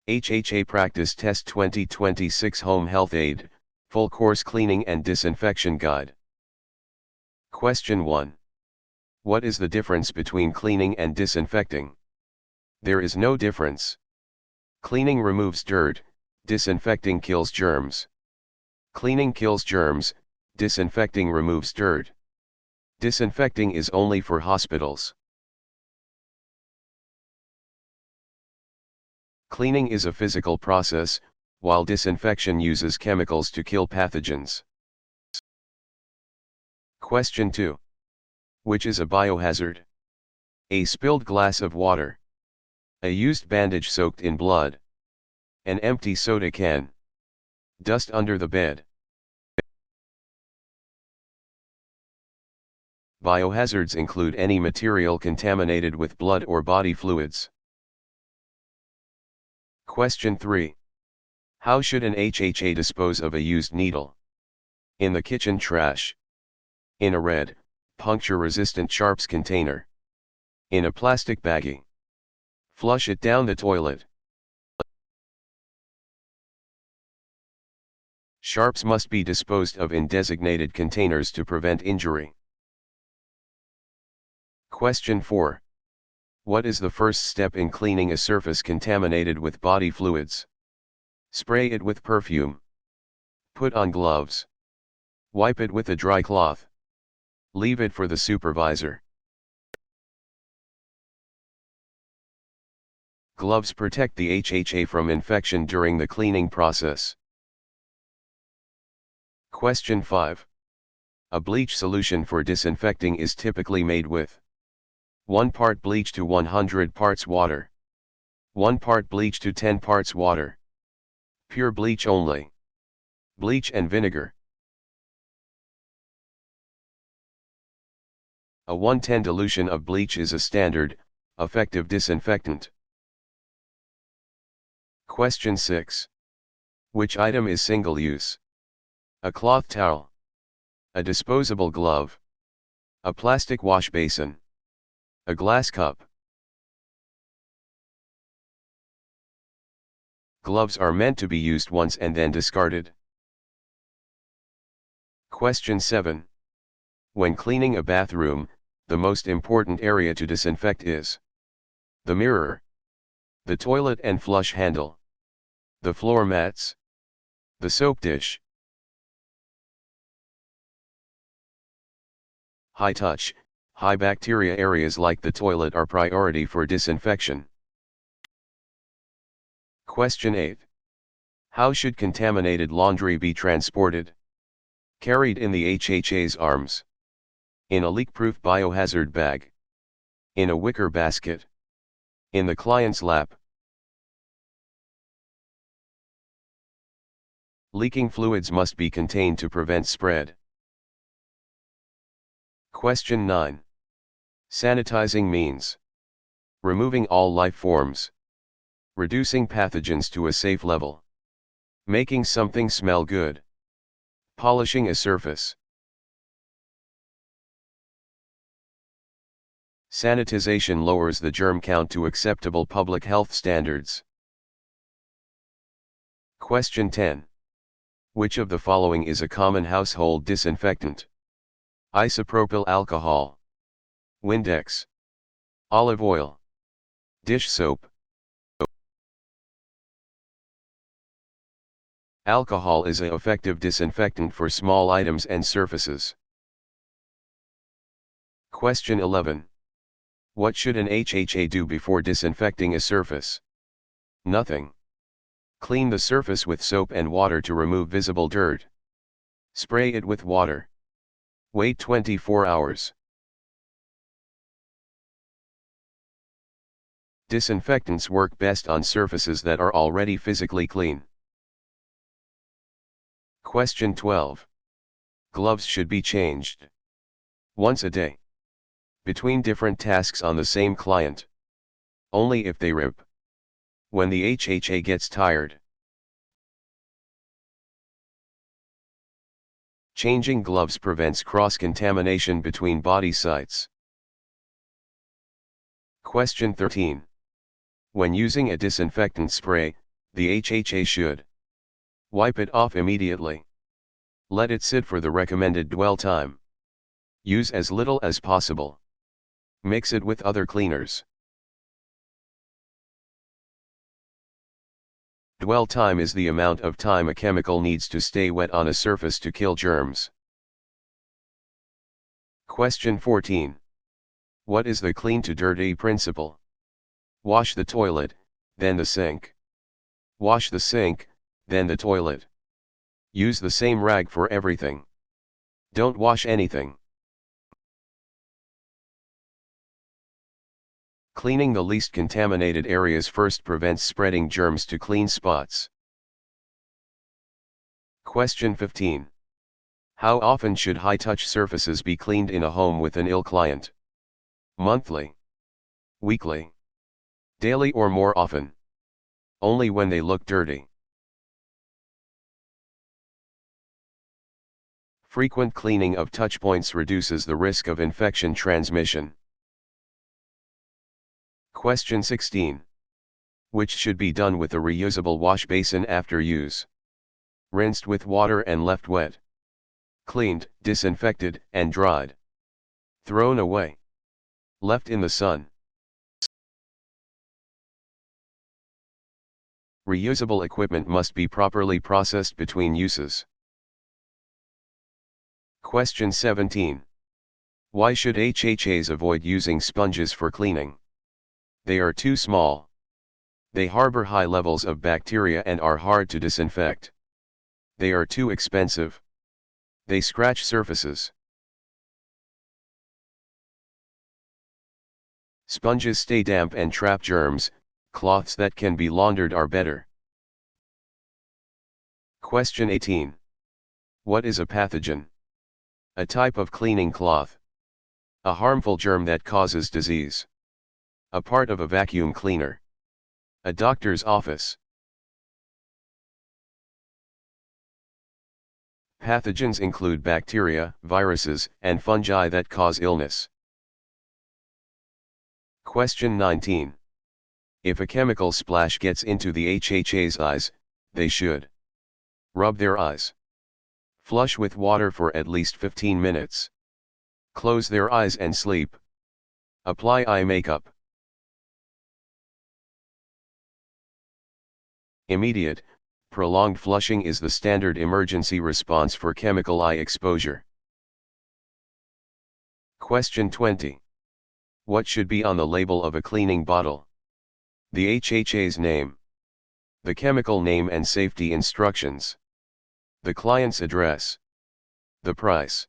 HHA Practice Test 2026 Home Health Aide, Full Course Cleaning and Disinfection Guide. Question 1. What is the difference between cleaning and disinfecting? There is no difference. Cleaning removes dirt, disinfecting kills germs. Cleaning kills germs, disinfecting removes dirt. Disinfecting is only for hospitals. Cleaning is a physical process, while disinfection uses chemicals to kill pathogens. Question 2. Which is a biohazard? A spilled glass of water. A used bandage soaked in blood. An empty soda can. Dust under the bed. Biohazards include any material contaminated with blood or body fluids. Question 3. How should an HHA dispose of a used needle? In the kitchen trash. In a red, puncture-resistant sharps container. In a plastic baggie. Flush it down the toilet. Sharps must be disposed of in designated containers to prevent injury. Question 4. What is the first step in cleaning a surface contaminated with body fluids? Spray it with perfume. Put on gloves. Wipe it with a dry cloth. Leave it for the supervisor. Gloves protect the HHA from infection during the cleaning process. Question 5. A bleach solution for disinfecting is typically made with 1 part bleach to 100 parts water. 1 part bleach to 10 parts water. Pure bleach only. Bleach and vinegar. A 1:10 dilution of bleach is a standard, effective disinfectant. Question 6. Which item is single-use? A cloth towel. A disposable glove. A plastic wash basin. A glass cup. Gloves are meant to be used once and then discarded. Question 7. When cleaning a bathroom, the most important area to disinfect is the mirror, the toilet and flush handle, the floor mats, the soap dish. High touch, high bacteria areas like the toilet are priority for disinfection. Question 8. How should contaminated laundry be transported? Carried in the HHA's arms. In a leak-proof biohazard bag. In a wicker basket. In the client's lap. Leaking fluids must be contained to prevent spread. Question 9. Sanitizing means removing all life forms. Reducing pathogens to a safe level. Making something smell good. Polishing a surface. Sanitization lowers the germ count to acceptable public health standards. Question 10. Which of the following is a common household disinfectant? Isopropyl alcohol. Windex. Olive oil. Dish soap. Alcohol is an effective disinfectant for small items and surfaces. Question 11. What should an HHA do before disinfecting a surface? Nothing. Clean the surface with soap and water to remove visible dirt. Spray it with water. Wait 24 hours. Disinfectants work best on surfaces that are already physically clean. Question 12. Gloves should be changed once a day. Between different tasks on the same client. Only if they rip. When the HHA gets tired. Changing gloves prevents cross-contamination between body sites. Question 13. When using a disinfectant spray, The HHA should wipe it off immediately. Let it sit for the recommended dwell time. Use as little as possible. Mix it with other cleaners. Dwell time is the amount of time a chemical needs to stay wet on a surface to kill germs. Question 14. What is the clean to dirty principle? Wash the toilet, then the sink. Wash the sink, then the toilet. Use the same rag for everything. Don't wash anything. Cleaning the least contaminated areas first prevents spreading germs to clean spots. Question 15. How often should high-touch surfaces be cleaned in a home with an ill client? Monthly, weekly, daily, or more often? Only when they look dirty. Frequent cleaning of touchpoints reduces the risk of infection transmission. Question 16. Which should be done with a reusable wash basin after use? Rinsed with water and left wet. Cleaned, disinfected, and dried. Thrown away. Left in the sun. Reusable equipment must be properly processed between uses. Question 17. Why should HHAs avoid using sponges for cleaning? They are too small. They harbor high levels of bacteria and are hard to disinfect. They are too expensive. They scratch surfaces. Sponges stay damp and trap germs. Cloths that can be laundered are better. Question 18. What is a pathogen? A type of cleaning cloth. A harmful germ that causes disease. A part of a vacuum cleaner. A doctor's office. Pathogens include bacteria, viruses, and fungi that cause illness. Question 19. If a chemical splash gets into the HHA's eyes, they should rub their eyes. Flush with water for at least 15 minutes. Close their eyes and sleep. Apply eye makeup. Immediate, prolonged flushing is the standard emergency response for chemical eye exposure. Question 20. What should be on the label of a cleaning bottle? The HHA's name. The chemical name and safety instructions. The client's address. The price.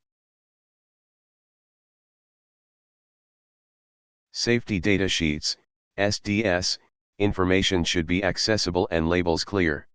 Safety data sheets, SDS, information should be accessible and labels clear.